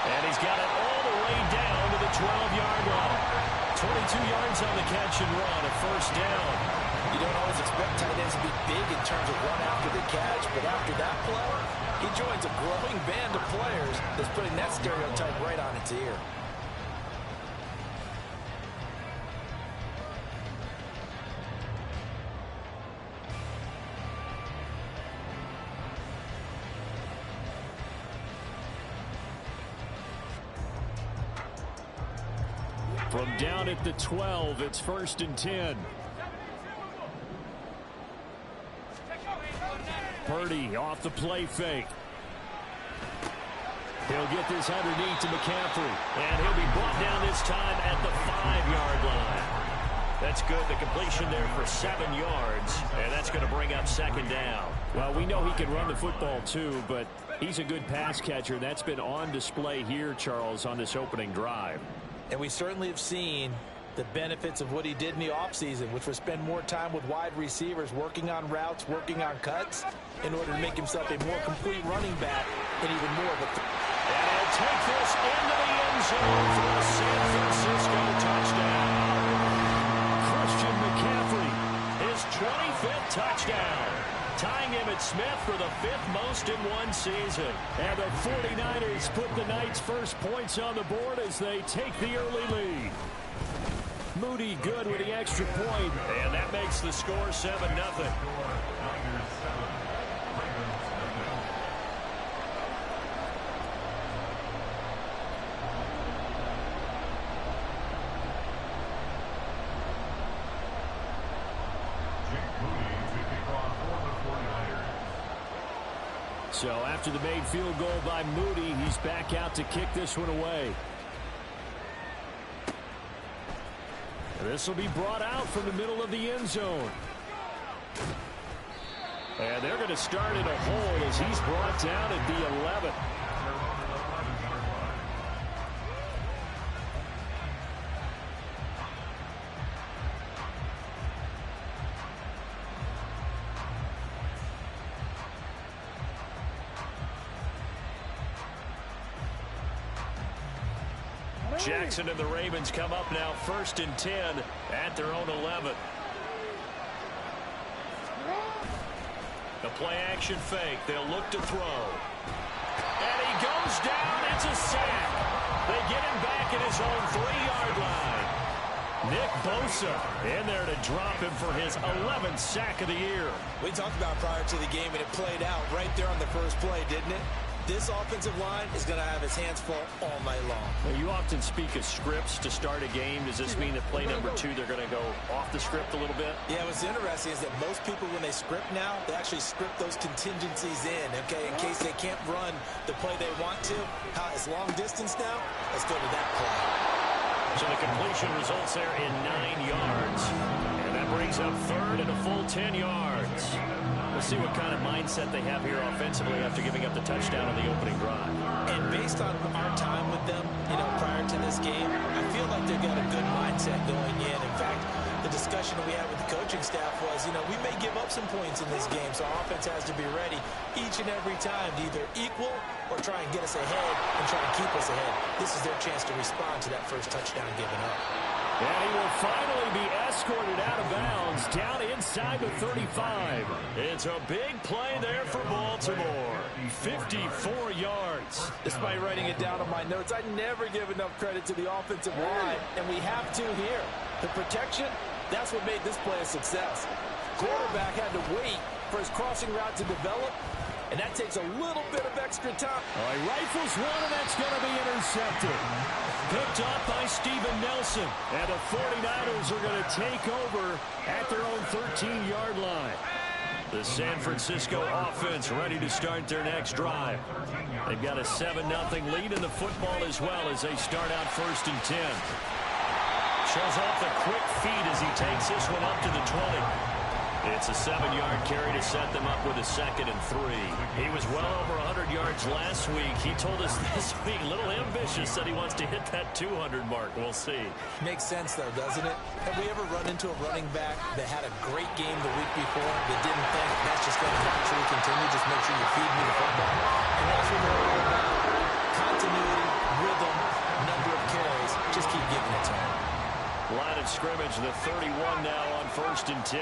And he's got it all the way down to the 12-yard line. 22 yards on the catch and run, a first down. You don't always expect tight ends to be big in terms of run after the catch, but after that play, he joins a growing band of players that's putting that stereotype right on its ear. From down at the 12, it's 1st and 10. Purdy off the play fake. He'll get this underneath to McCaffrey. And he'll be brought down this time at the 5-yard line. That's good. The completion there for 7 yards. And that's going to bring up 2nd down. Well, we know he can run the football too, but he's a good pass catcher. That's been on display here, Charles, on this opening drive. And we certainly have seen the benefits of what he did in the offseason, which was spend more time with wide receivers, working on routes, working on cuts, in order to make himself a more complete running back and even more of a... And he'll take this into the end zone for a San Francisco touchdown. Christian McCaffrey, his 25th touchdown. Tying Emmitt Smith for the 5th most in one season. And the 49ers put the Knights' first points on the board as they take the early lead. Moody good with the extra point, and that makes the score 7-0. So after the made field goal by Moody, he's back out to kick this one away. And this will be brought out from the middle of the end zone. And they're going to start in a hole as he's brought down at the 11. Jackson and the Ravens come up now 1st and 10 at their own 11. The play action fake. They'll look to throw. And he goes down. It's a sack. They get him back at his own 3-yard line. Nick Bosa in there to drop him for his 11th sack of the year. We talked about prior to the game, and it played out right there on the first play, didn't it? This offensive line is going to have his hands full all night long. Well, you often speak of scripts to start a game. Does this mean that play number 2, they're going to go off the script a little bit? Yeah, what's interesting is that most people, when they script now, they actually script those contingencies in, okay, in case they can't run the play they want to. It's long distance now. Let's go to that play. So the completion results there in 9 yards. And that brings up 3rd and a full 10 yards. We'll see what kind of mindset they have here offensively after giving up the touchdown on the opening drive. And based on our time with them, prior to this game, I feel like they've got a good mindset going in. In fact, the discussion that we had with the coaching staff was, we may give up some points in this game, so our offense has to be ready each and every time to either equal or try and get us ahead and try to keep us ahead. This is their chance to respond to that first touchdown given up. And he will finally be escorted out of bounds down inside the 35. It's a big play there for Baltimore. 54 yards. Despite writing it down on my notes, I never give enough credit to the offensive line, and we have to here. The protection, that's what made this play a success. Quarterback had to wait for his crossing route to develop, and that takes a little bit of extra time. He rifles one, and that's going to be intercepted. Picked up by Steven Nelson. And the 49ers are going to take over at their own 13-yard line. The San Francisco offense ready to start their next drive. They've got a 7-0 lead in the football as well as they start out 1st and 10. Shows off the quick feet as he takes this one up to the 20. It's a 7-yard carry to set them up with a 2nd and 3. He was well over 100 yards last week. He told us this week, a little ambitious, that he wants to hit that 200 mark. We'll see. Makes sense, though, doesn't it? Have we ever run into a running back that had a great game the week before that didn't think that's just going to naturally continue? Just make sure you feed me the football. And that's what we're all about. Continuity, scrimmage, the 31 now on 1st and 10.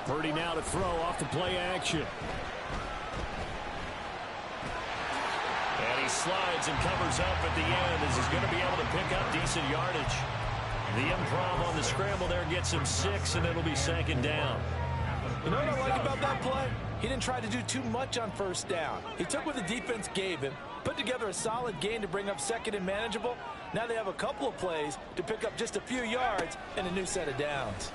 Purdy now to throw off the play action. And he slides and covers up at the end as he's going to be able to pick up decent yardage. The improv on the scramble there gets him 6, and it'll be 2nd down. You know what I like about that play? He didn't try to do too much on 1st down. He took what the defense gave him, put together a solid gain to bring up 2nd and manageable. Now they have a couple of plays to pick up just a few yards and a new set of downs.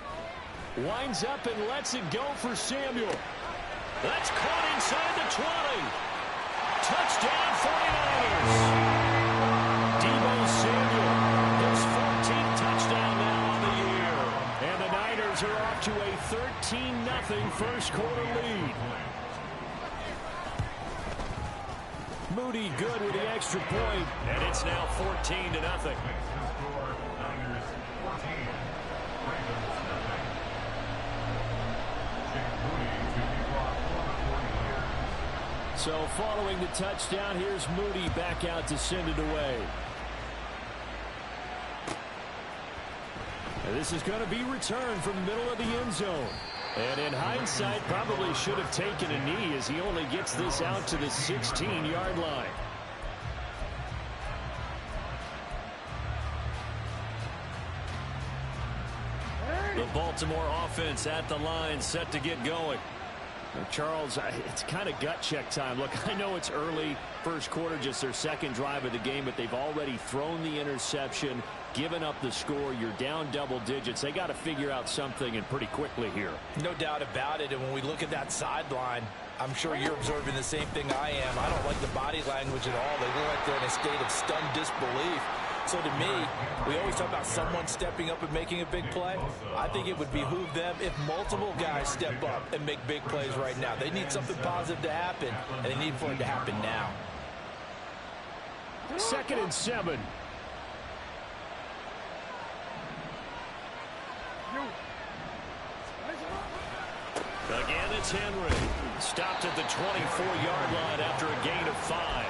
Winds up and lets it go for Samuel. That's caught inside the 20. Touchdown 49ers. Deebo Samuel, his 14th touchdown now on the year. And the Niners are off to a 13-0 first quarter lead. Moody good with the extra point, and it's now 14-0. So following the touchdown, here's Moody back out to send it away. And this is going to be returned from the middle of the end zone. And in hindsight, probably should have taken a knee as he only gets this out to the 16-yard line. The Baltimore offense at the line, set to get going. Charles, it's kind of gut check time. Look, I know it's early, first quarter, just their second drive of the game, but they've already thrown the interception, given up the score. You're down double digits. They got to figure out something, and pretty quickly here. No doubt about it. And when we look at that sideline, I'm sure you're observing the same thing I am. I don't like the body language at all. They look like they're in a state of stunned disbelief. So to me, we always talk about someone stepping up and making a big play. I think it would behoove them if multiple guys step up and make big plays right now. They need something positive to happen, and they need for it to happen now. 2nd and 7. Again, it's Henry. Stopped at the 24-yard line after a gain of 5.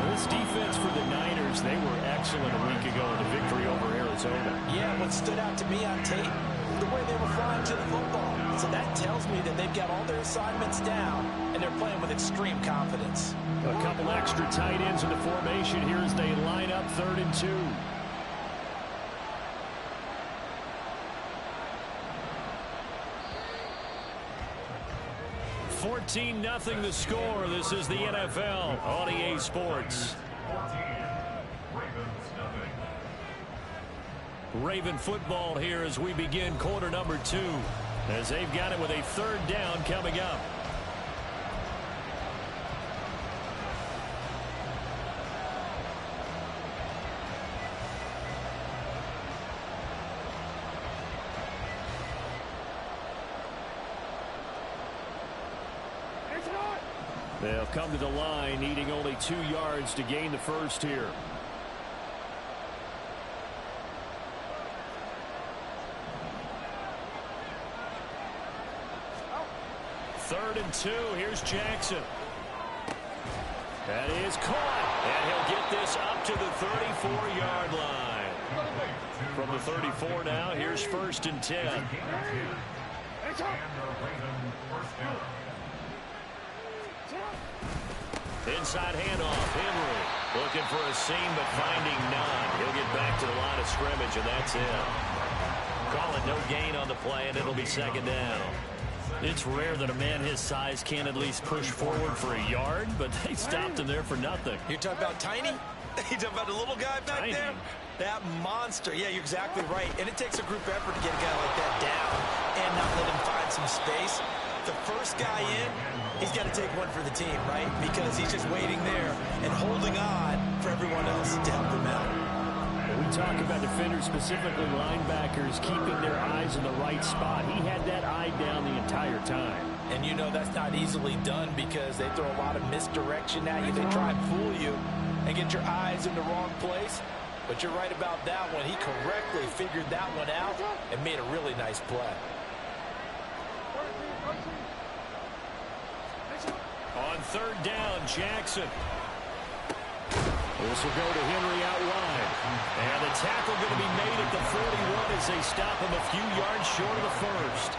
This defense for the Niners, they were excellent a week ago in the victory over Arizona. Yeah, what stood out to me on tape, the way they were flying to the football. So that tells me that they've got all their assignments down, and they're playing with extreme confidence. A couple extra tight ends in the formation here as they line up 3rd and 2. 14-0 the score. This is the NFL on EA Sports. Raven football here as we begin quarter number 2, as they've got it with a 3rd down coming up. They'll come to the line, needing only 2 yards to gain the first here. Third and 2. Here's Jackson. That is caught. And he'll get this up to the 34-yard line. From the 34 now, here's 1st and 10. Inside handoff, Henry looking for a seam but finding none. He'll get back to the line of scrimmage, and that's it. Call it no gain on the play, and it'll be 2nd down. It's rare that a man his size can at least push forward for a yard, but they stopped him there for nothing. You're talking about tiny? You're talking about the little guy back Tiny. there? That monster. Yeah, you're exactly right. And it takes a group effort to get a guy like that down and not let him find some space. The first guy in, he's got to take one for the team, right? Because he's just waiting there and holding on for everyone else to help him out. We talk about defenders, specifically linebackers, keeping their eyes in the right spot. He had that eye down the entire time. And you know that's not easily done because they throw a lot of misdirection at you. They try and fool you and get your eyes in the wrong place. But you're right about that one. He correctly figured that one out and made a really nice play. On 3rd down, Jackson. This will go to Henry out wide. And the tackle going to be made at the 41 as they stop him a few yards short of the first.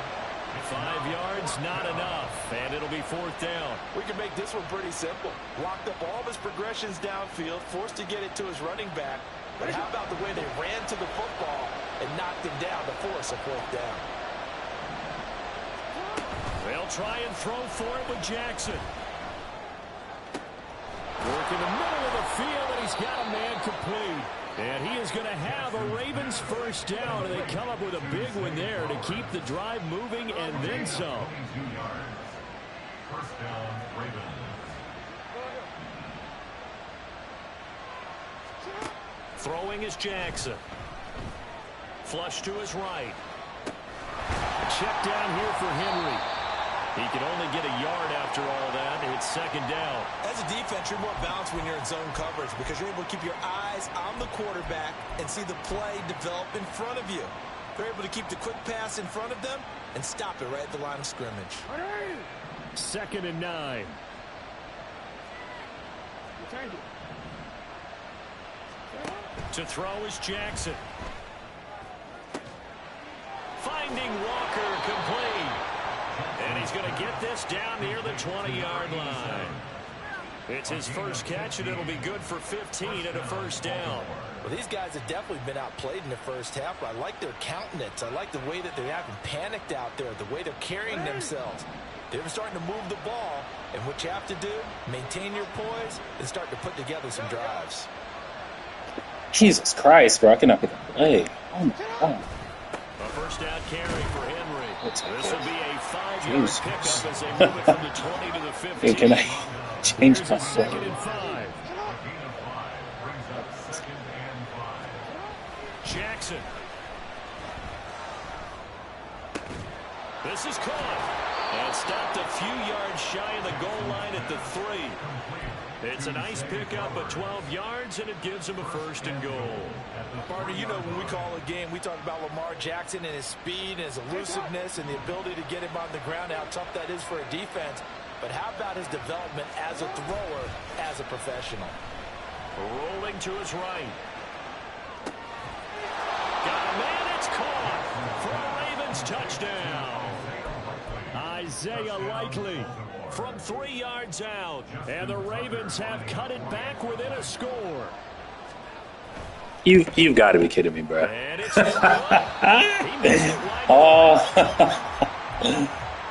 5 yards, not enough, and it'll be 4th down. We can make this one pretty simple. Locked up all of his progressions downfield, forced to get it to his running back. But how about the way they ran to the football and knocked him down to force a 4th down? They'll try and throw for it with Jackson. Work in the middle of the field, and he's got a man complete. And he is going to have a Ravens first down, and they come up with a big one there to keep the drive moving and then some. First down, Ravens. Throwing is Jackson. Flush to his right. Check down here for Henry. He can only get a yard after all that. It's 2nd down. As a defense, you're more balanced when you're in zone coverage because you're able to keep your eyes on the quarterback and see the play develop in front of you. They're able to keep the quick pass in front of them and stop it right at the line of scrimmage. 2nd and 9. To throw is Jackson. Finding Walker complete. And he's going to get this down near the 20-yard line. It's his first catch, and it'll be good for 15 and a first down. Well, these guys have definitely been outplayed in the first half, but I like their countenance. I like the way that they're having panicked out there, the way they're carrying themselves. They're starting to move the ball, and what you have to do, maintain your poise and start to put together some drives. Jesus Christ, bro, I cannot get the play. Oh, my God. A first down carry for Henry. This will be a 5-yard Jesus. pickup as they move it from the 20 to the 15. Hey, can I change Here's my a 2nd and 5. Jackson. This is caught. And stopped a few yards shy of the goal line at the 3. It's a nice pickup of 12 yards, and it gives him a 1st and goal. Partner, you know when we call a game, we talk about Lamar Jackson and his speed and his elusiveness and the ability to get him on the ground, how tough that is for a defense. But how about his development as a thrower, as a professional? Rolling to his right. Got a man, it's caught for a Ravens touchdown. Isaiah Likely from 3 yards out. And the Ravens have cut it back within a score. You've got to be kidding me, bro. And it's Oh,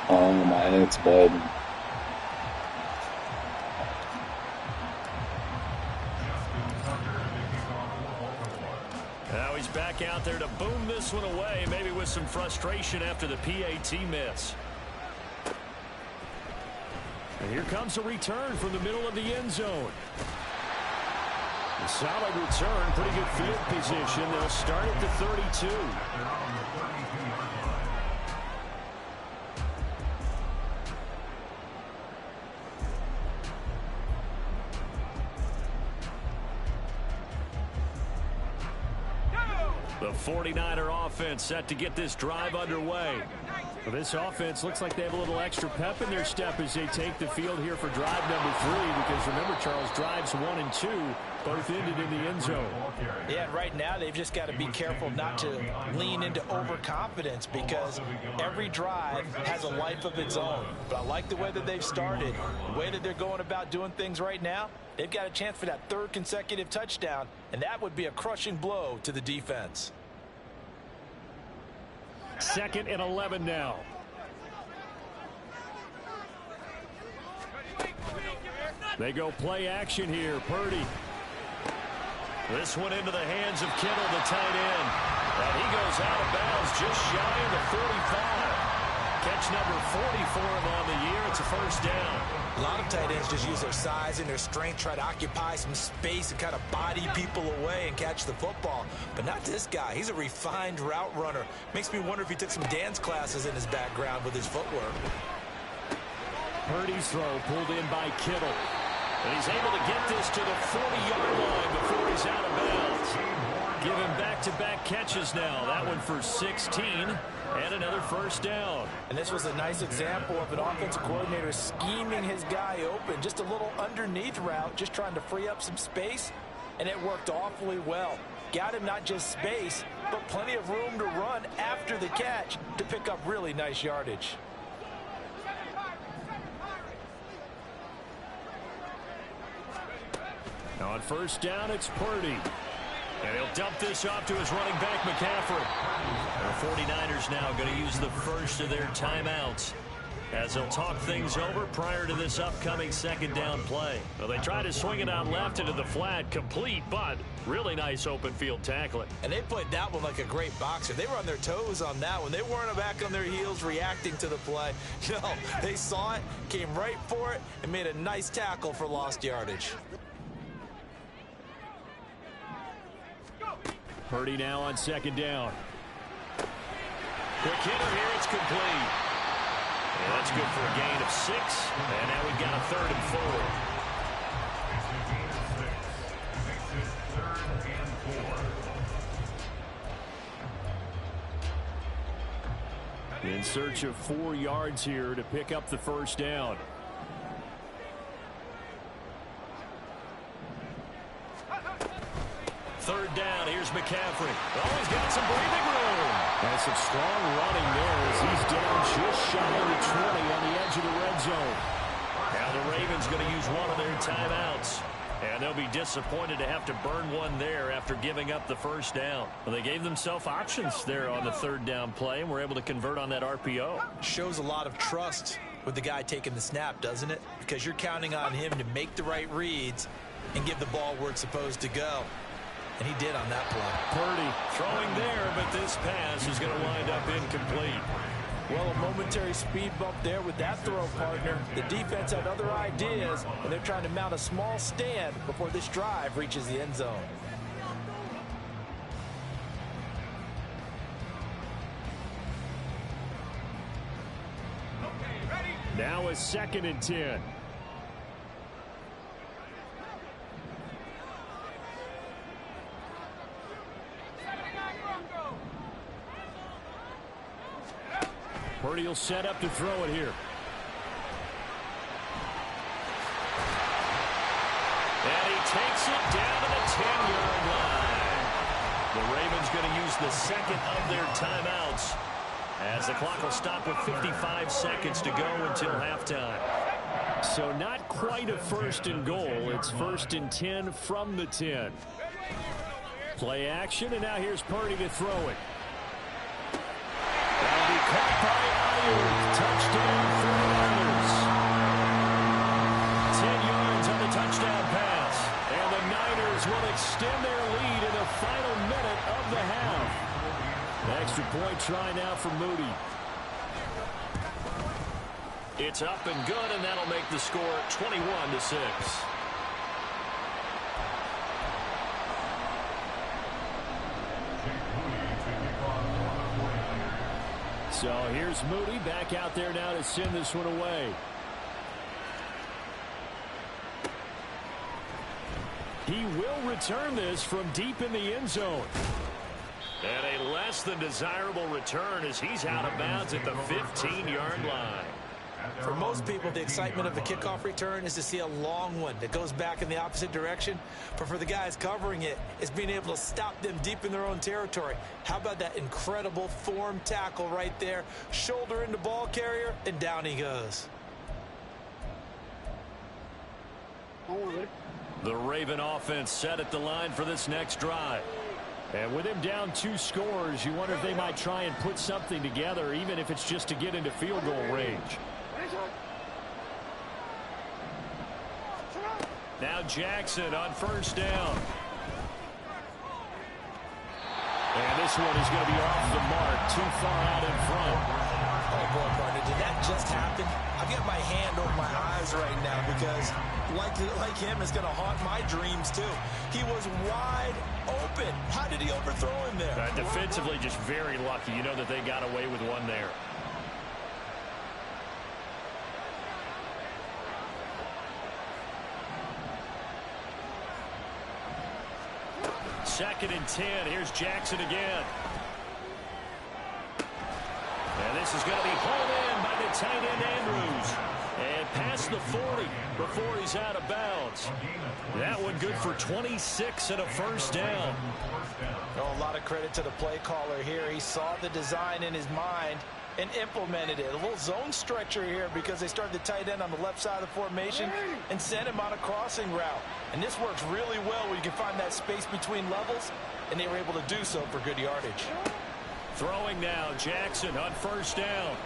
oh my head's bud. Now he's back out there to boom this one away, maybe with some frustration after the PAT miss. And here comes a return from the middle of the end zone. A solid return, pretty good field position. They'll start at the 32. The 49er offense set to get this drive underway. Well, this offense looks like they have a little extra pep in their step as they take the field here for drive number 3, because remember, Charles, drives 1 and 2 both ended in the end zone. Yeah, right now they've just got to be careful not to lean into overconfidence, because every drive has a life of its own. But I like the way that they've started, the way that they're going about doing things right now. They've got a chance for that 3rd consecutive touchdown, and that would be a crushing blow to the defense. 2nd and 11 now. They go play action here. Purdy. This one into the hands of Kittle, the tight end. And he goes out of bounds just shy of the 45. Catch number 40 for him on the year. It's a first down. A lot of tight ends just use their size and their strength, try to occupy some space and kind of body people away and catch the football. But not this guy. He's a refined route runner. Makes me wonder if he took some dance classes in his background with his footwork. Purdy's throw pulled in by Kittle. And he's able to get this to the 40-yard line before he's out of bounds. Give him back-to-back catches now. That one for 16 and another first down. And this was a nice example of an offensive coordinator scheming his guy open. Just a little underneath route, just trying to free up some space. and it worked awfully well. Got him not just space, but plenty of room to run after the catch to pick up really nice yardage. On first down, it's Purdy. And he'll dump this off to his running back, McCaffrey. The 49ers now going to use the first of their timeouts as they'll talk things over prior to this upcoming second down play. Well, they try to swing it out left into the flat, complete, but really nice open field tackling. And they played that one like a great boxer. They were on their toes on that one. They weren't back on their heels reacting to the play. No, they saw it, came right for it, and made a nice tackle for lost yardage. Purdy now on second down. Quick hitter here, it's complete. Yeah, that's good for a gain of 6. And now we've got a 3rd and 4. In search of 4 yards here to pick up the first down. Third down, here's McCaffrey. Oh, he's got some breathing room. And some strong running there as he's down just shy of the 20 on the edge of the red zone. Now the Ravens going to use one of their timeouts. And they'll be disappointed to have to burn one there after giving up the first down. Well, they gave themselves options there on the third down play and were able to convert on that RPO. Shows a lot of trust with the guy taking the snap, doesn't it? Because you're counting on him to make the right reads and give the ball where it's supposed to go. And he did on that play. Purdy throwing there, but this pass is going to wind up incomplete. Well, a momentary speed bump there with that throw, partner. The defense had other ideas, and they're trying to mount a small stand before this drive reaches the end zone. Now a 2nd and 10. Purdy will set up to throw it here. And he takes it down to the 10-yard line. The Ravens going to use the second of their timeouts as the clock will stop with 55 seconds to go until halftime. So not quite a 1st and goal. It's 1st and 10 from the 10. Play action, and now here's Purdy to throw it. That'll be caught by Ayuk. Touchdown 49ers. 10 yards on the touchdown pass. And the Niners will extend their lead in the final minute of the half. Extra point try now for Moody. It's up and good, and that'll make the score 21-6. So here's Moody back out there now to send this one away. He will return this from deep in the end zone. And a less than desirable return as he's out of bounds at the 15-yard line. For most people, the excitement of a kickoff return is to see a long one that goes back in the opposite direction. But for the guys covering it, it's being able to stop them deep in their own territory. How about that incredible form tackle right there? Shoulder into ball carrier, and down he goes. The Raven offense set at the line for this next drive. And with him down 2 scores, you wonder if they might try and put something together, even if it's just to get into field goal range. Now Jackson on first down. And this one is going to be off the mark, too far out in front. Oh, boy, partner, did that just happen? I've got my hand over my eyes right now because, like him, it's going to haunt my dreams, too. He was wide open. How did he overthrow him there? Defensively, just very lucky. You know that they got away with one there. Second and 10. Here's Jackson again. And this is going to be hauled in by the tight end Andrews. And past the 40 before he's out of bounds. That one good for 26 and a first down. Oh, a lot of credit to the play caller here. He saw the design in his mind and implemented it. A little zone stretcher here because they started the tight end on the left side of the formation and sent him on a crossing route. And this works really well where you can find that space between levels, and they were able to do so for good yardage. Throwing now, Jackson on first down.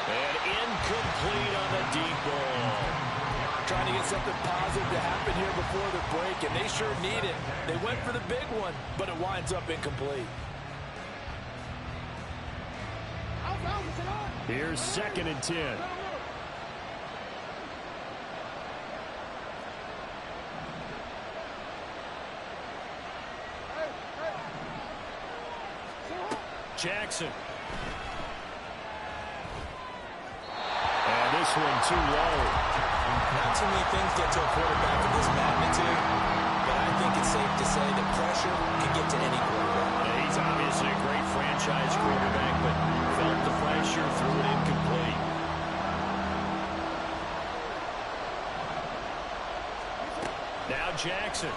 And incomplete on the deep ball. Trying to get something positive to happen here before the break, and they sure need it. They went for the big one, but it winds up incomplete. Here's 2nd and 10. Jackson. And this one too low. Not too many things get to a quarterback of this magnitude, but I think it's safe to say that pressure can get to any quarterback. Yeah, he's obviously a great franchise quarterback, but felt the pressure, threw it incomplete. Now Jackson.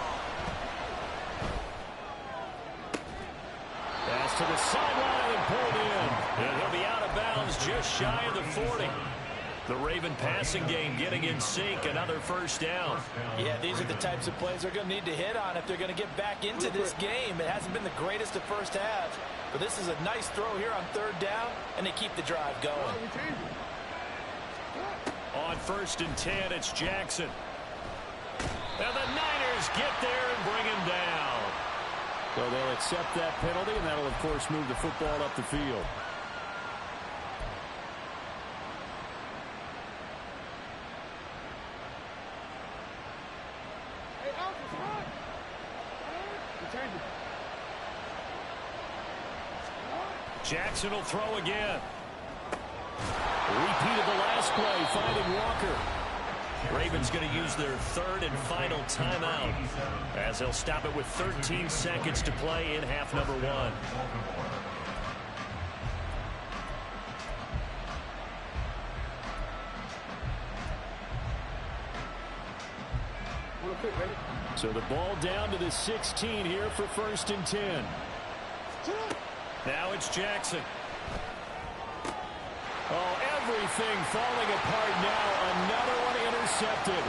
Pass to the sideline and pulled in. And he'll be out of bounds just shy of the 40. The Raven passing game getting in sync, another first down. Yeah, these are the types of plays they're going to need to hit on if they're going to get back into this game. It hasn't been the greatest of first halves, but this is a nice throw here on 3rd down, and they keep the drive going. On 1st and 10, it's Jackson. And the Niners get there and bring him down. So they'll accept that penalty, and that'll, of course, move the football up the field. Jackson will throw again. Repeat of the last play, finding Walker. Ravens going to use their 3rd and final timeout as they'll stop it with 13 seconds to play in half number 1. So the ball down to the 16 here for 1st and 10. Now it's Jackson. Oh, everything falling apart now. Another one intercepted.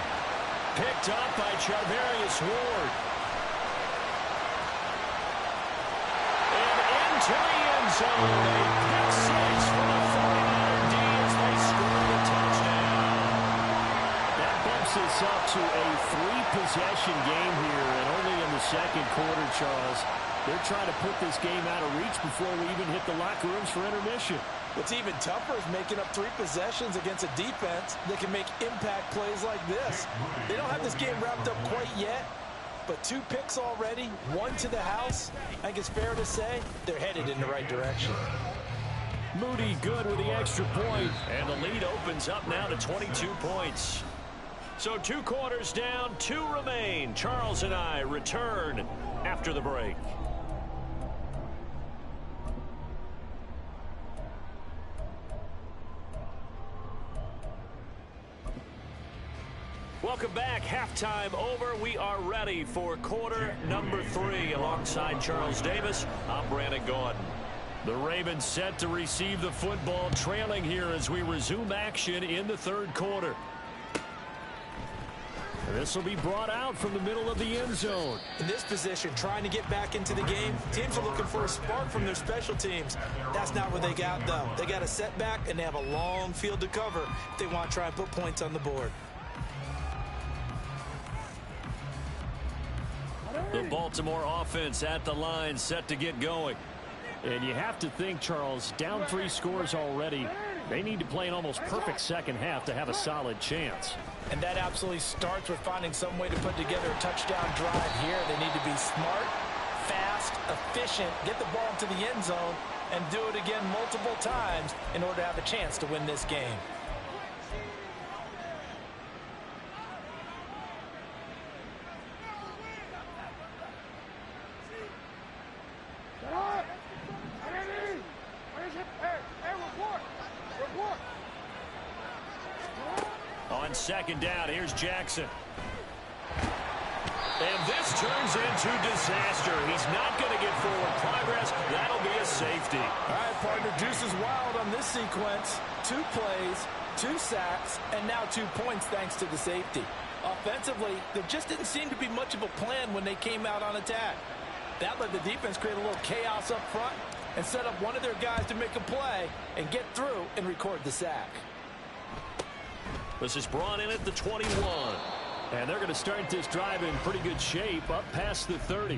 Picked up by Charvarius Ward. And into the end zone. A pick six for the 49er D as they score the touchdown. That bumps us up to a 3-possession game here, and only in the 2nd quarter, Charles. They're trying to put this game out of reach before we even hit the locker rooms for intermission. What's even tougher is making up 3 possessions against a defense that can make impact plays like this. They don't have this game wrapped up quite yet, but 2 picks already, 1 to the house. I think it's fair to say they're headed in the right direction. Moody good with the extra point, and the lead opens up now to 22 points. So 2 quarters down, 2 remain. Charles and I return after the break. Welcome back. Halftime over. We are ready for quarter number 3. Alongside Charles Davis, I'm Brandon Gordon. The Ravens set to receive the football, trailing here as we resume action in the 3rd quarter. This will be brought out from the middle of the end zone. In this position, trying to get back into the game, teams are looking for a spark from their special teams. That's not what they got, though. They got a setback, and they have a long field to cover if they want to try and put points on the board. The Baltimore offense at the line, set to get going. And you have to think, Charles, down 3 scores already. They need to play an almost perfect second half to have a solid chance. And that absolutely starts with finding some way to put together a touchdown drive here. They need to be smart, fast, efficient, get the ball into the end zone, and do it again multiple times in order to have a chance to win this game. second down. Here's Jackson. And this turns into disaster. He's not going to get forward progress. That'll be a safety. All right, partner, deuce is wild on this sequence. 2 plays, 2 sacks, and now 2 points thanks to the safety. Offensively, there just didn't seem to be much of a plan when they came out on attack. That let the defense create a little chaos up front and set up one of their guys to make a play and get through and record the sack. This is brought in at the 21. And they're going to start this drive in pretty good shape up past the 30.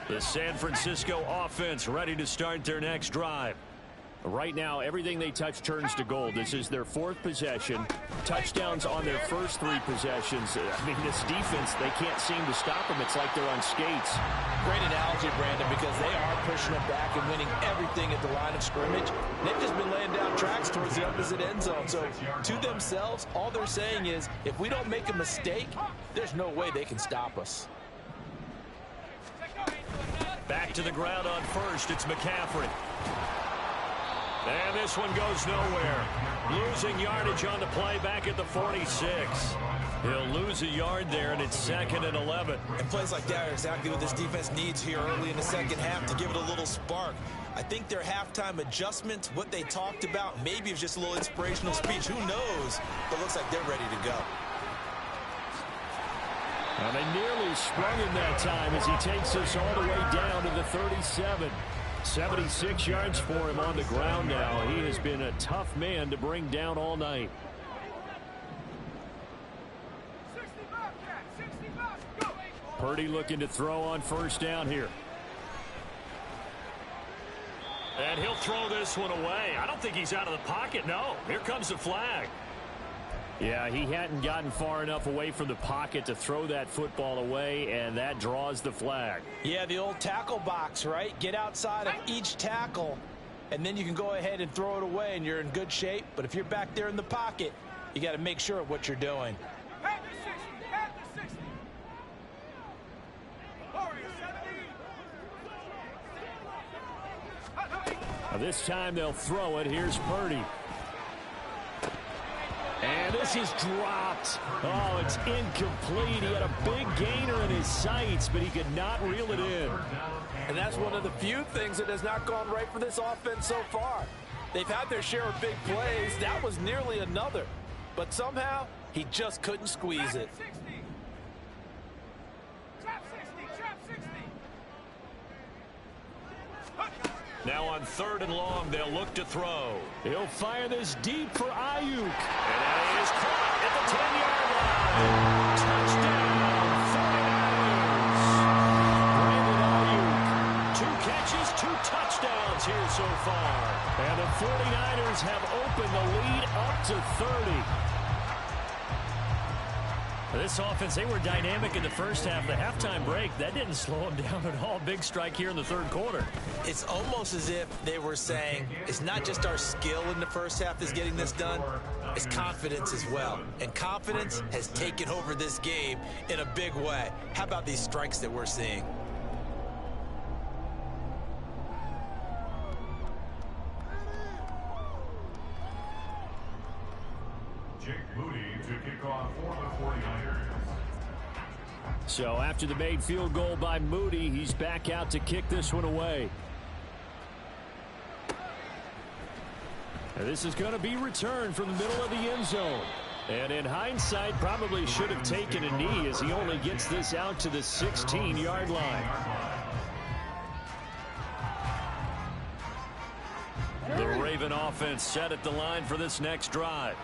The San Francisco offense ready to start their next drive. Right now, everything they touch turns to gold. This is their 4th possession. Touchdowns on their first 3 possessions. I mean, this defense, they can't seem to stop them. It's like they're on skates. Great analogy, Brandon, because they are pushing them back and winning everything at the line of scrimmage. They've just been laying down tracks towards the opposite end zone. So, to themselves, all they're saying is, if we don't make a mistake, there's no way they can stop us. Back to the ground on first. It's McCaffrey. And this one goes nowhere. Losing yardage on the play back at the 46. He'll lose a yard there, and it's 2nd and 11. And plays like that are exactly what this defense needs here early in the second half to give it a little spark. I think their halftime adjustments, what they talked about, maybe it's just a little inspirational speech. Who knows? But looks like they're ready to go. And they nearly sprung him that time as he takes us all the way down to the 37. 76 yards for him on the ground now. He has been a tough man to bring down all night. Purdy looking to throw on first down here. And he'll throw this one away. I don't think he's out of the pocket. No, here comes the flag. Yeah, he hadn't gotten far enough away from the pocket to throw that football away, and that draws the flag. Yeah, the old tackle box, right? Get outside of each tackle, and then you can go ahead and throw it away, and you're in good shape. But if you're back there in the pocket, you got to make sure of what you're doing. This time they'll throw it. Here's Purdy. And this is dropped. Oh, it's incomplete. He had a big gainer in his sights, but he could not reel it in. And that's one of the few things that has not gone right for this offense so far. They've had their share of big plays. That was nearly another. But somehow, he just couldn't squeeze it. Now on 3rd and long, they'll look to throw. He'll fire this deep for Ayuk. And that is caught at the 10-yard line. Touchdown, 49ers. Brandon Ayuk, 2 catches, 2 touchdowns here so far. And the 49ers have opened the lead up to 30. This offense, they were dynamic in the first half. The halftime break, that didn't slow them down at all. Big strike here in the 3rd quarter. It's almost as if they were saying, it's not just our skill in the first half that's getting this done, it's confidence as well. And confidence has taken over this game in a big way. How about these strikes that we're seeing? So after the made field goal by Moody, he's back out to kick this one away. And this is going to be returned from the middle of the end zone. And in hindsight, probably should have taken a knee as he only gets this out to the 16-yard line. The Raven offense set at the line for this next drive.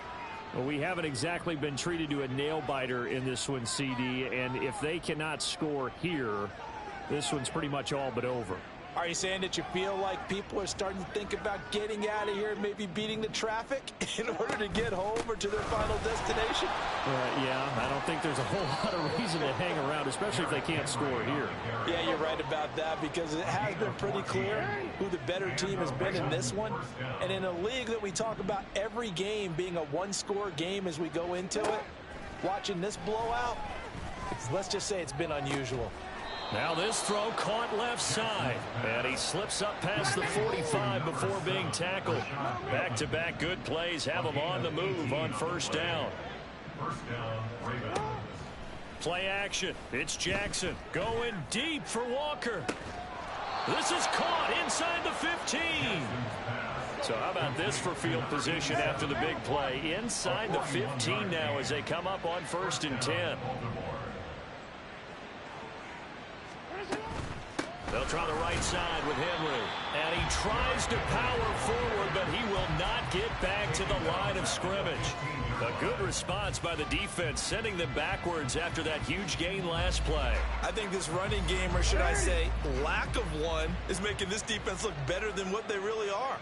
Well, we haven't exactly been treated to a nail-biter in this one, CD, and if they cannot score here, this one's pretty much all but over. Are you saying that you feel like people are starting to think about getting out of here and maybe beating the traffic in order to get home or to their final destination? Yeah, I don't think there's a whole lot of reason to hang around, especially if they can't score here. Yeah, you're right about that because it has been pretty clear who the better team has been in this one. And in a league that we talk about every game being a one-score game as we go into it, watching this blowout, let's just say it's been unusual. Now this throw caught left side. And he slips up past the 45 before being tackled. Back-to-back good plays have him on the move on first down. Play action. It's Jackson going deep for Walker. This is caught inside the 15. So how about this for field position after the big play? Inside the 15 now as they come up on 1st and 10. They'll try the right side with Henry. And he tries to power forward, but he will not get back to the line of scrimmage. A good response by the defense, sending them backwards after that huge gain last play. I think this running game, or should I say lack of one, is making this defense look better than what they really are.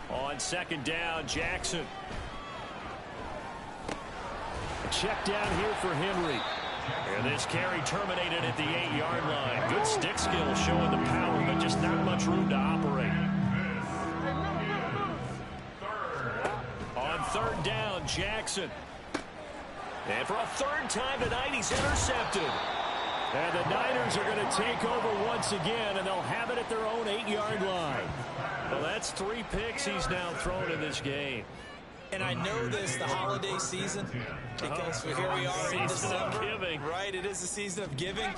On 2nd down, Jackson. A check down here for Henry. And this carry terminated at the 8-yard line. Good stick skill showing the power, but just not much room to operate. On 3rd down, Jackson. And for a 3rd time tonight, he's intercepted. And the Niners are going to take over once again, and they'll have it at their own 8-yard line. Well, that's 3 picks he's now thrown in this game. And I know this, the holiday season, because here we are in December. Giving. Right, it is the season of giving.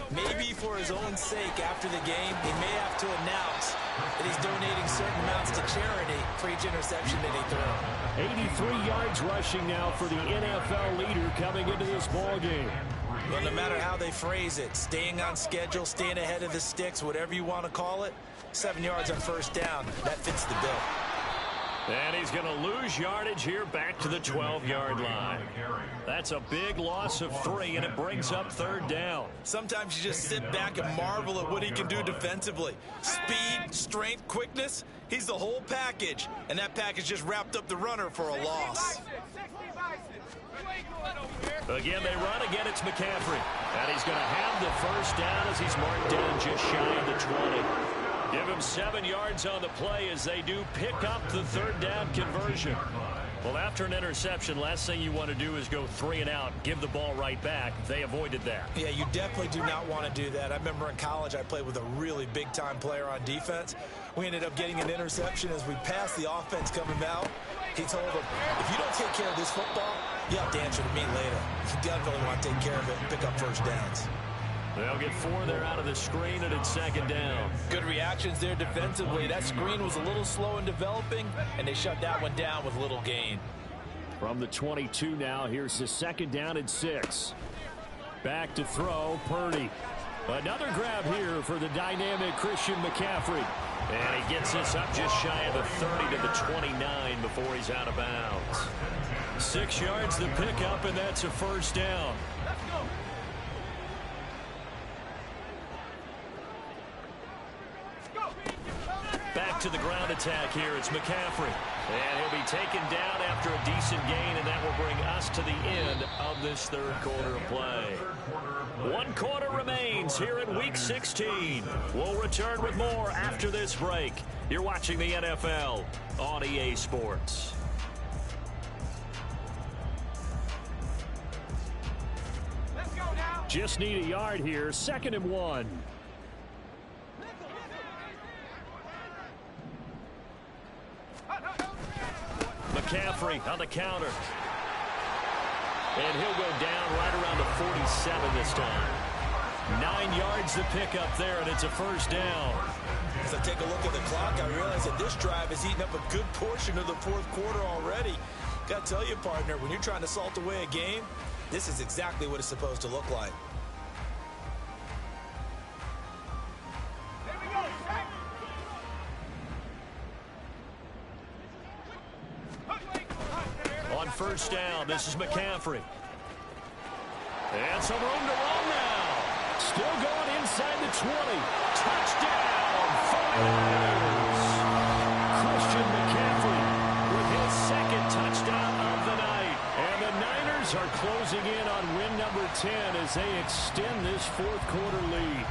Maybe for his own sake after the game, he may have to announce that he's donating certain amounts to charity for each interception that he threw. 83 yards rushing now for the NFL leader coming into this ball game. Well, no matter how they phrase it, staying on schedule, staying ahead of the sticks, whatever you want to call it, 7 yards on 1st down, that fits the bill. And he's going to lose yardage here back to the 12-yard line. That's a big loss of 3, and it brings up 3rd down. Sometimes you just sit back and marvel at what he can do defensively. Speed, strength, quickness, he's the whole package. And that package just wrapped up the runner for a loss. Again, they run. Again, it's McCaffrey. And he's going to have the 1st down as he's marked down just shy of the 20. Give him 7 yards on the play as they do pick up the 3rd down conversion. Well, after an interception, last thing you want to do is go 3 and out, give the ball right back. They avoided that. Yeah, you definitely do not want to do that. I remember in college I played with a really big-time player on defense. We ended up getting an interception as we passed the offense coming out. He told him, if you don't take care of this football, you have to answer to me later. You definitely want to take care of it and pick up 1st downs. They'll get 4 there out of the screen, and it's 2nd down. Good reactions there defensively. That screen was a little slow in developing, and they shut that one down with little gain. From the 22 now, here's the 2nd down and 6. Back to throw, Purdy. Another grab here for the dynamic Christian McCaffrey. And he gets this up just shy of the 30 to the 29 before he's out of bounds. 6 yards to pick up, and that's a 1st down. Back to the ground attack here. It's McCaffrey. And he'll be taken down after a decent gain, and that will bring us to the end of this 3rd quarter of play. 1 quarter remains here in Week 16. We'll return with more after this break. You're watching the NFL on EA Sports. Just need a yard here. 2nd and 1. McCaffrey on the counter. And he'll go down right around the 47 this time. 9 yards to pick up there, and it's a 1st down. As I take a look at the clock, I realize that this drive has eaten up a good portion of the 4th quarter already. Got to tell you, partner, when you're trying to salt away a game, this is exactly what it's supposed to look like. On 1st down, this is McCaffrey. And some room to run now. Still going inside the 20. Touchdown, 49ers. Christian McCaffrey with his 2nd touchdown of the night. And the Niners are closing in on win number 10 as they extend this 4th quarter lead.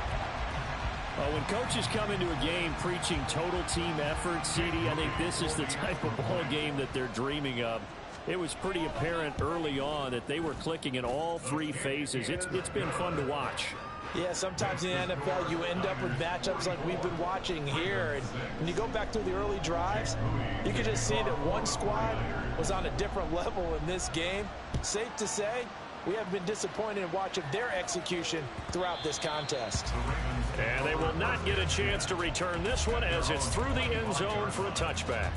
When coaches come into a game preaching total team effort, CD, I think this is the type of ball game that they're dreaming of. It was pretty apparent early on that they were clicking in all three phases. It's been fun to watch. Yeah, sometimes in the NFL you end up with matchups like we've been watching here. And when you go back through the early drives, you can just see that one squad was on a different level in this game. Safe to say, we have been disappointed in watching their execution throughout this contest. And they will not get a chance to return this one as it's through the end zone for a touchback.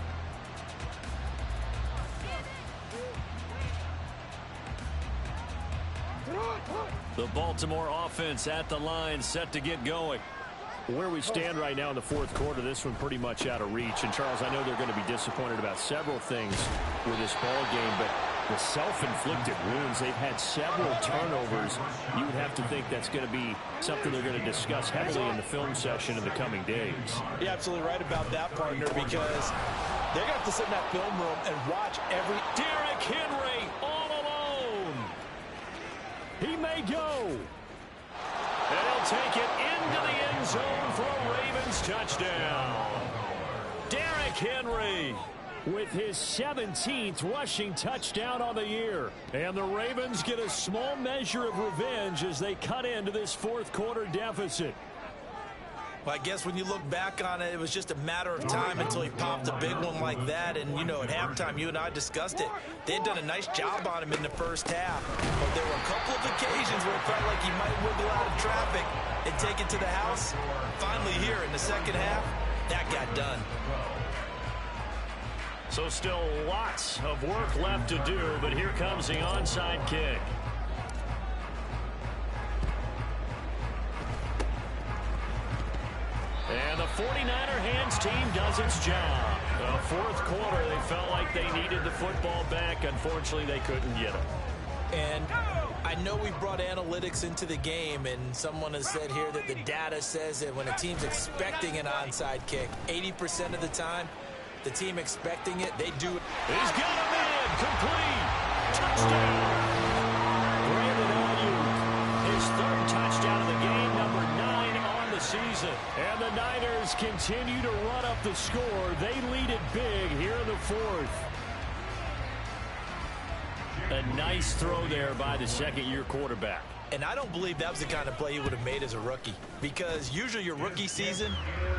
The Baltimore offense at the line, set to get going. Where we stand right now in the fourth quarter, this one pretty much out of reach. And, Charles, I know they're going to be disappointed about several things with this ball game, but the self-inflicted wounds, they've had several turnovers. You would have to think that's going to be something they're going to discuss heavily in the film session in the coming days. You're absolutely right about that, partner, because they're going to have to sit in that film room and watch every... Derrick Henry all alone. He may go. And he'll take it into the end zone for a Ravens touchdown. Derrick Henry with his 17th rushing touchdown on the year. And the Ravens get a small measure of revenge as they cut into this fourth quarter deficit. Well, I guess when you look back on it, it was just a matter of time until he popped a big one like that. And, you know, at halftime, you and I discussed it. They had done a nice job on him in the first half. But there were a couple of occasions where it felt like he might wiggle out of traffic and take it to the house. Finally here in the second half, that got done. So still lots of work left to do, but here comes the onside kick. And the 49er hands team does its job. The fourth quarter, they felt like they needed the football back. Unfortunately, they couldn't get it. And I know we brought analytics into the game, and someone has said here that the data says that when a team's expecting an onside kick, 80% of the time, the team expecting it, they do it. He's got a man, complete, touchdown. Brandon Ayuk, his third touchdown of the game, number 9 on the season. And the Niners continue to run up the score. They lead it big here in the fourth. A nice throw there by the second-year quarterback. And I don't believe that was the kind of play he would have made as a rookie, because usually your rookie season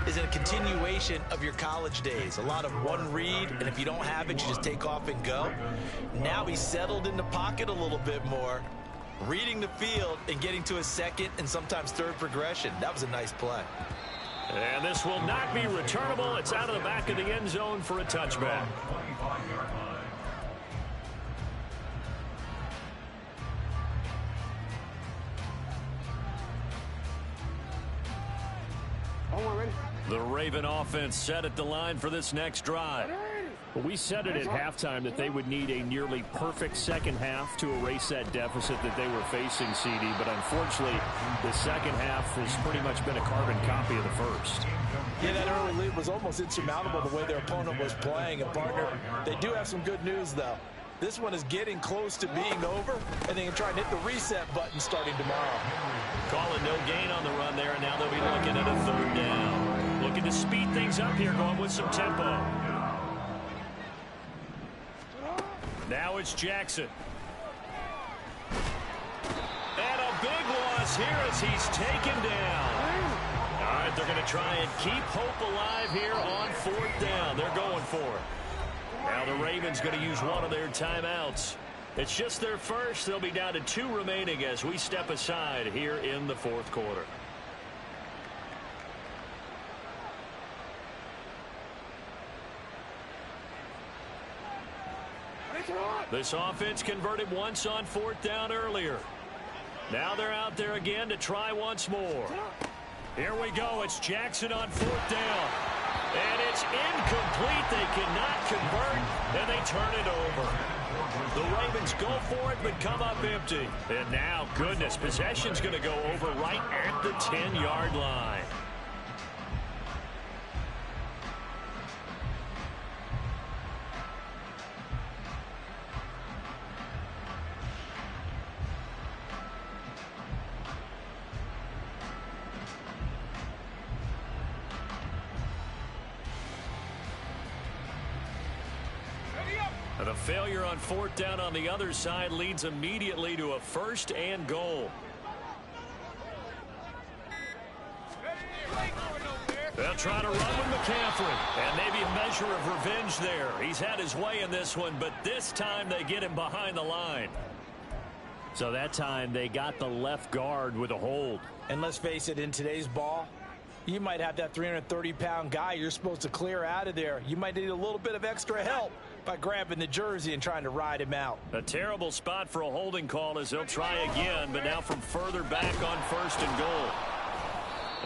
is a continuation of your college days. A lot of one read, and if you don't have it, you just take off and go. Now he's settled in the pocket a little bit more, reading the field and getting to a second and sometimes third progression. That was a nice play. And this will not be returnable. It's out of the back of the end zone for a touchback. The Raven offense set at the line for this next drive. We said it at halftime that they would need a nearly perfect second half to erase that deficit that they were facing, CD, but unfortunately, the second half has pretty much been a carbon copy of the first. Yeah, that early lead was almost insurmountable the way their opponent was playing. And, partner, they do have some good news, though. This one is getting close to being over, and they can try and hit the reset button starting tomorrow. Calling no gain on the run there, and now they'll be looking at a third down. Looking to speed things up here, going with some tempo. Now it's Jackson. And a big loss here as he's taken down. All right, they're going to try and keep hope alive here on fourth down. They're going for it. Now the Ravens going to use one of their timeouts. It's just their first. They'll be down to 2 remaining as we step aside here in the fourth quarter. This offense converted once on fourth down earlier. Now they're out there again to try once more. Here we go. It's Jackson on fourth down. And it's incomplete. They cannot convert, and they turn it over. The Ravens go for it, but come up empty. And now, goodness, possession's going to go over right at the 10-yard line. The failure on 4th down on the other side leads immediately to a 1st and goal. They'll try to run with McCaffrey. And maybe a measure of revenge there. He's had his way in this one, but this time they get him behind the line. So that time they got the left guard with a hold. And let's face it, in today's ball, you might have that 330-pound guy you're supposed to clear out of there. You might need a little bit of extra help by grabbing the jersey and trying to ride him out. A terrible spot for a holding call as they'll try again, but now from further back on 1st and goal.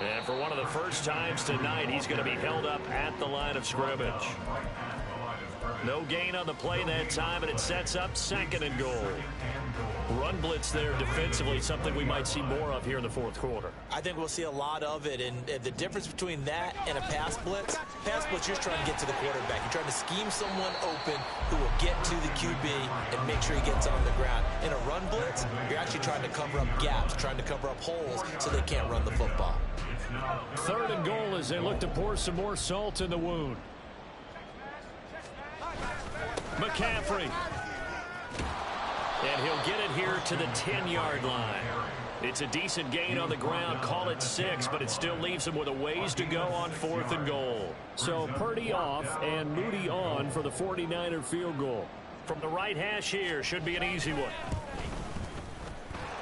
And for one of the first times tonight, he's going to be held up at the line of scrimmage. No gain on the play that time, and it sets up 2nd and goal. Run blitz there defensively, something we might see more of here in the 4th quarter. I think we'll see a lot of it, and the difference between that and a pass blitz, you're trying to get to the quarterback. You're trying to scheme someone open who will get to the QB and make sure he gets on the ground. In a run blitz, you're actually trying to cover up gaps, trying to cover up holes so they can't run the football. 3rd and goal as they look to pour some more salt in the wound. McCaffrey. And he'll get it here to the 10-yard line. It's a decent gain on the ground. Call it 6, but it still leaves him with a ways to go on 4th and goal. So Purdy off and Moody on for the 49er field goal. From the right hash here, should be an easy one.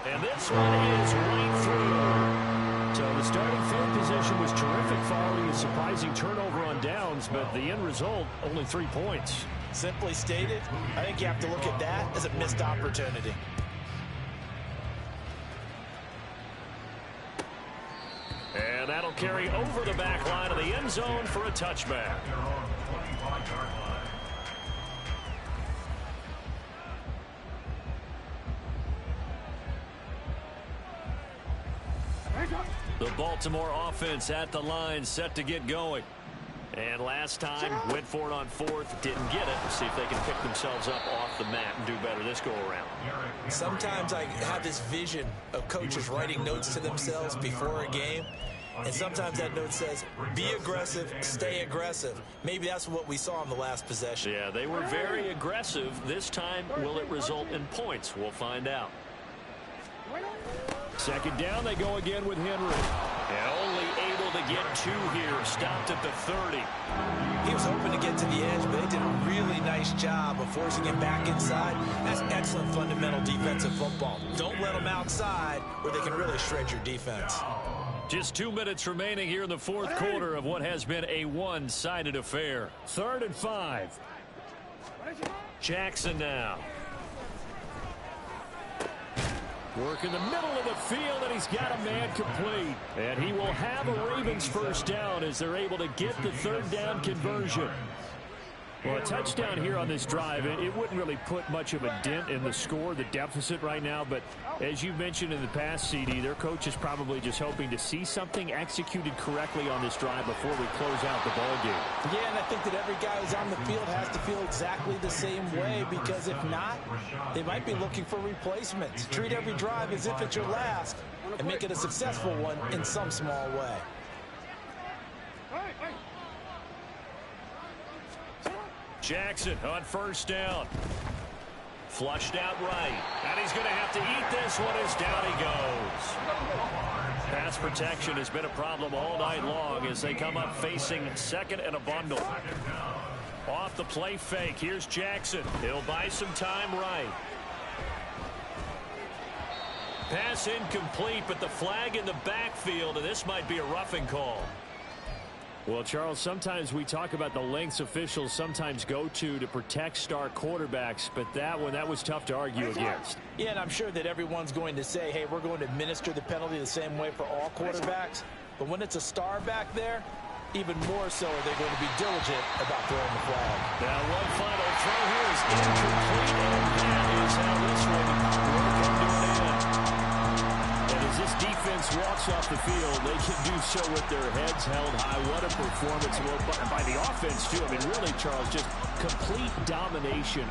And this one is right through. So the starting field position was terrific following a surprising turnover on downs, but the end result, only 3 points. Simply stated, I think you have to look at that as a missed opportunity. And that'll carry over the back line of the end zone for a touchback. The Baltimore offense at the line, set to get going. And last time, went for it on 4th, didn't get it. See if they can pick themselves up off the mat and do better this go-around. Sometimes I have this vision of coaches writing notes to themselves before a game. And sometimes that note says, be aggressive, stay aggressive. Maybe that's what we saw in the last possession. Yeah, they were very aggressive. This time, will it result in points? We'll find out. 2nd down, they go again with Henry. And only able to get 2 here. Stopped at the 30. He was hoping to get to the edge, but they did a really nice job of forcing him back inside. That's excellent fundamental defensive football. Don't let them outside where they can really shred your defense. Just 2 minutes remaining here in the 4th quarter of what has been a one-sided affair. 3rd and 5. Jackson now. Work in the middle of the field, and he's got a man complete. And he will have a Ravens 1st down as they're able to get the 3rd down conversion. Well, a touchdown here on this drive, it wouldn't really put much of a dent in the score, the deficit right now. But as you mentioned in the past, CD, their coach is probably just hoping to see something executed correctly on this drive before we close out the ball game. Yeah, and I think that every guy who's on the field has to feel exactly the same way, because if not, they might be looking for replacements. Treat every drive as if it's your last and make it a successful one in some small way. Jackson on 1st down. Flushed out right. And he's going to have to eat this one as down he goes. Pass protection has been a problem all night long as they come up facing 2nd and a bundle. Off the play fake. Here's Jackson. He'll buy some time right. Pass incomplete, but the flag in the backfield, and this might be a roughing call. Well, Charles, sometimes we talk about the lengths officials sometimes go to protect star quarterbacks, but that was tough to argue against. Yeah, and I'm sure that everyone's going to say, hey, we're going to administer the penalty the same way for all quarterbacks. But when it's a star back there, even more so are they going to be diligent about throwing the flag. Now one final throw here is incomplete, and that is how this one will come to an end. And as this defense walks off the field, they can do so with their heads held high. What a performance by the offense, too. I mean, really, Charles, just complete domination